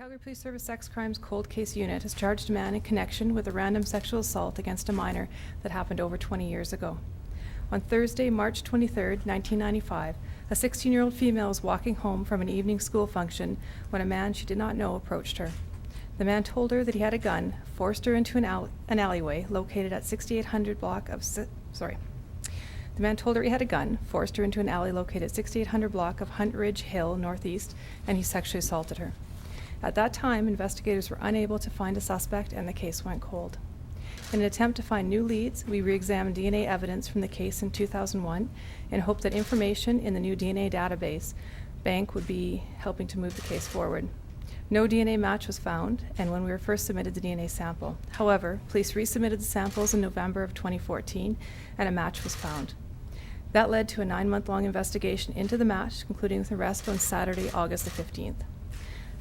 Calgary Police Service Sex Crimes Cold Case Unit has charged a man in connection with a random sexual assault against a minor that happened over 20 years ago. On Thursday, March 23, 1995, a 16-year-old female was walking home from an evening school function when a man she did not know approached her. The man told her that he had a gun, forced her into an alleyway located at 6800 block of... The man told her he had a gun, forced her into an alley located at 6800 block of Huntridge Hill Northeast, and he sexually assaulted her. At that time, investigators were unable to find a suspect and the case went cold. In an attempt to find new leads, we re-examined DNA evidence from the case in 2001 in hope that information in the new DNA database bank would be helping to move the case forward. No DNA match was found, and when we were first submitted the DNA sample. However, police resubmitted the samples in November of 2014, and a match was found. That led to a 9-month-long investigation into the match, concluding with arrest on Saturday, August the 15th.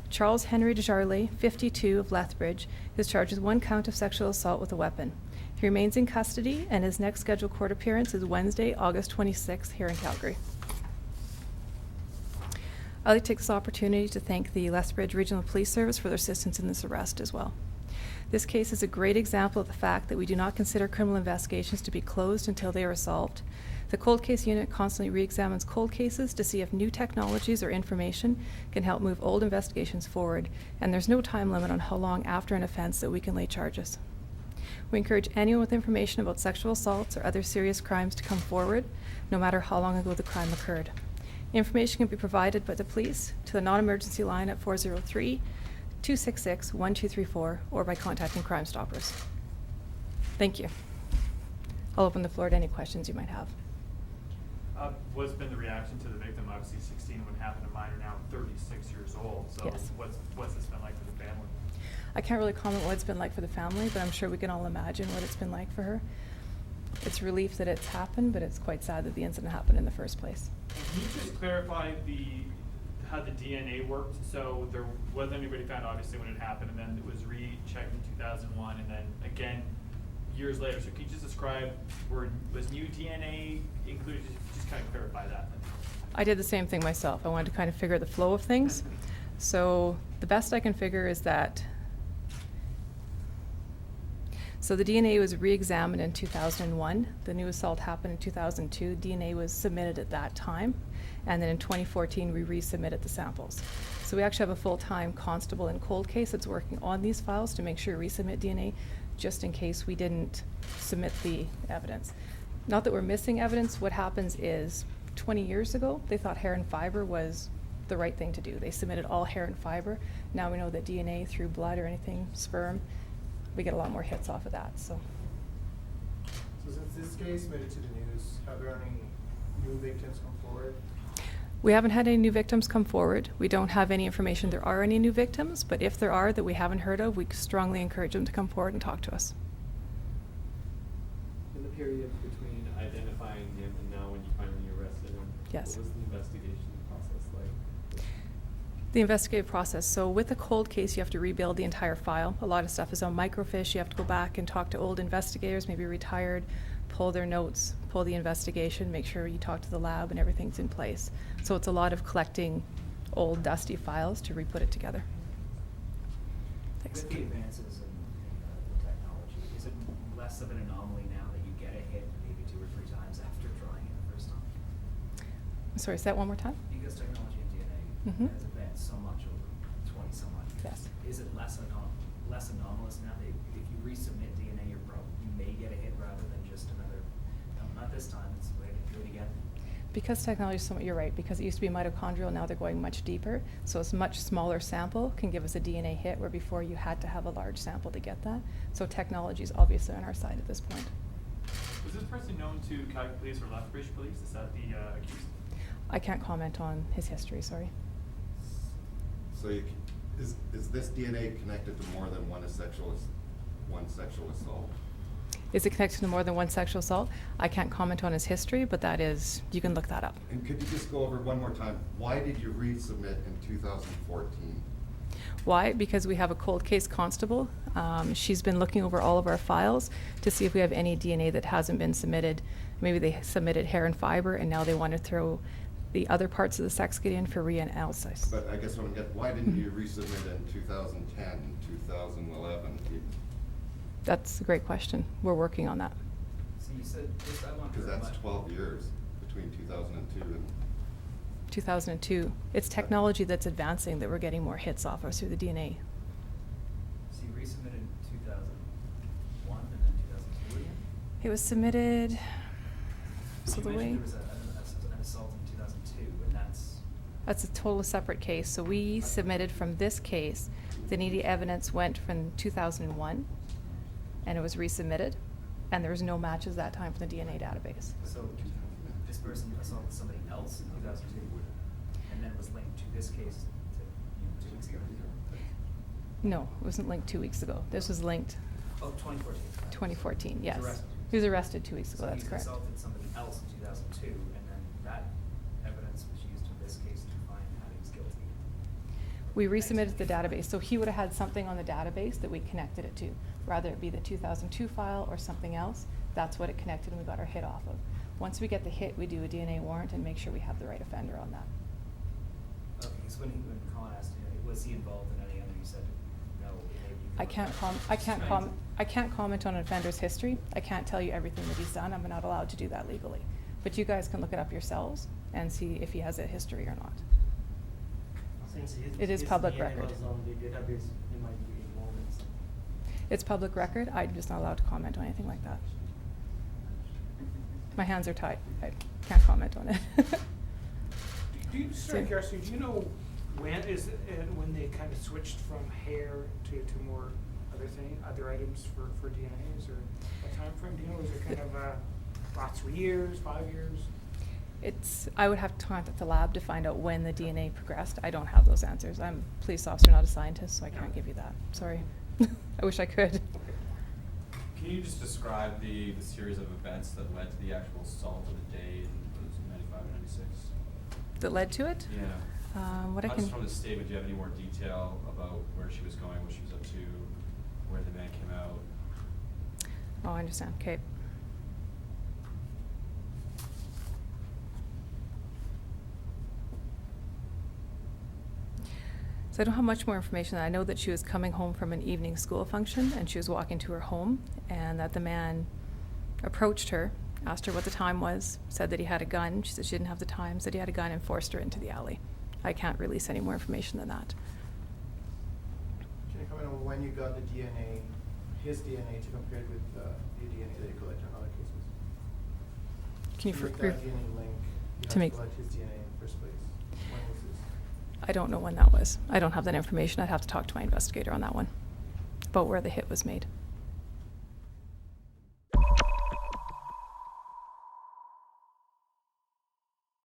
Charles Henry Desjardins, 52, of Lethbridge, is charged with 1 count of sexual assault with a weapon. He remains in custody, and his next scheduled court appearance is Wednesday, August 26th, here in Calgary. I'd like to take this opportunity to thank the Lethbridge Regional Police Service for their assistance in this arrest as well. This case is a great example of the fact that we do not consider criminal investigations to be closed until they are solved. The Cold Case Unit constantly re-examines cold cases to see if new technologies or information can help move old investigations forward, and there's no time limit on how long after an offense that we can lay charges. We encourage anyone with information about sexual assaults or other serious crimes to come forward, no matter how long ago the crime occurred. Information can be provided by the police to the non-emergency line at 403-266-1234 or by contacting Crime Stoppers. Thank you. I'll open the floor to any questions you might have. What's been the reaction to the victim? Obviously 16 when it happened to minor, now 36 years old. So yes. What's this been like for the family? I can't really comment what it's been like for the family, but I'm sure we can all imagine what it's been like for her. It's relief that it's happened, but it's quite sad that the incident happened in the first place. Can you just clarify how the DNA worked? So there wasn't anybody found obviously when it happened, and then it was rechecked in 2001, and then again years later. So can you just describe, was new DNA included? Just kind of clarify that. I did the same thing myself. I wanted to kind of figure the flow of things. So the best I can figure is that, so the DNA was re-examined in 2001. The new assault happened in 2002. DNA was submitted at that time. And then in 2014, we resubmitted the samples. So we actually have a full-time constable in cold case that's working on these files to make sure we resubmit DNA, just in case we didn't submit the evidence. Not that we're missing evidence. What happens is 20 years ago, they thought hair and fiber was the right thing to do. They submitted all hair and fiber. Now we know that DNA through blood or anything, sperm, we get a lot more hits off of that. So since this case made it to the news, have there any new victims come forward? we haven't had any new victims come forward. We don't have any information there are any new victims, but if there are that we haven't heard of, we strongly encourage them to come forward and talk to us. In the period between identifying him and now when you finally arrested him, yes. What was the investigation process like? The investigative process. So with a cold case, you have to rebuild the entire file. A lot of stuff is on microfiche. You have to go back and talk to old investigators, maybe retired, pull their notes, pull the investigation, make sure you talk to the lab and everything's in place. So it's a lot of collecting old dusty files to re-put it together. Thanks. With the advances in the technology, is it less of an anomaly now that you get a hit maybe 2 or 3 times after trying it the first time? Sorry, say that one more time? Because technology and DNA has advanced so much over 20 some odd years. Yes. Is it less anomalous now that if you resubmit DNA, you may get a hit rather than just another, no, not this time, it's way to do it again? Because technology is so much, you're right, because it used to be mitochondrial, now they're going much deeper. So a much smaller sample can give us a DNA hit, where before you had to have a large sample to get that. So technology is obviously on our side at this point. Was this person known to Calgary Police or Lethbridge Police? Is that the accused? I can't comment on his history, sorry. So is this DNA connected to more than one sexual assault? Is it connected to more than one sexual assault? I can't comment on his history, but that is, you can look that up. And could you just go over one more time, why did you resubmit in 2014? Why? Because we have a cold case constable. She's been looking over all of our files to see if we have any DNA that hasn't been submitted. Maybe they submitted hair and fiber and now they want to throw the other parts of the sex get in for reanalysis. But I guess what I'm getting, why didn't you resubmit in 2010, 2011? That's a great question. We're working on that. So you said, just, I want. Because that's 12 years between 2002 and, 2002. It's technology that's advancing that we're getting more hits off of through the DNA. So you resubmitted in 2001 and then 2002 again? It was submitted, so You the way, mentioned there was an assault in 2002, and that's a total separate case. So we submitted from this case, the needy evidence went from 2001, and it was resubmitted, and there was no matches that time from the DNA database. so this person assaulted somebody else in 2002, and then it was linked to this case to 2 weeks ago. No, it wasn't linked 2 weeks ago. This was linked Oh, 2014. 2014, He yes. was arrested. He was arrested 2 weeks ago, So that's correct. he's assaulted somebody else in 2002, and then that evidence was used in this case to find that he was guilty. We resubmitted the database, so he would have had something on the database that we connected it to. Rather it be the 2002 file or something else, that's what it connected and we got our hit off of. Once we get the hit, we do a DNA warrant and make sure we have the right offender on that. Okay, so when Colin asked you, was he involved in any other, you said no, maybe you I can. can't comment on an offender's history. I can't tell you everything that he's done. I'm not allowed to do that legally. But you guys can look it up yourselves and see if he has a history or not. Since It is his public DNA record. was on the database, he might be involved in something. It's public record. I'm just not allowed to comment on anything like that. My hands are tied. I can't comment on it. Do you, just out of curiosity, do you know when is it, when they kind of switched from hair to more other items for DNAs, or a time frame? Do you know, is it kind of last 3 years, 5 years? I would have to contact the lab to find out when the DNA progressed. I don't have those answers. I'm a police officer, not a scientist, so I can't give you that. Sorry. I wish I could. Can you just describe the series of events that led to the actual assault of the day in, what was it, 95 or 96? That led to it? Yeah. What I Not can. just from the statement, do you have any more detail about where she was going, what she was up to, where the man came out? Oh, I understand. Okay. So I don't have much more information. I know that she was coming home from an evening school function and she was walking to her home, and that the man approached her, asked her what the time was, said that he had a gun. She said she didn't have the time, said he had a gun, and forced her into the alley. I can't release any more information than that. Can you comment on when you got the DNA, his DNA, to compare it with the DNA that you collected in other cases? Can you To make that DNA link, you to had make- to collect his DNA in the first place. When was this? I don't know when that was. I don't have that information. I'd have to talk to my investigator on that one, about where the hit was made.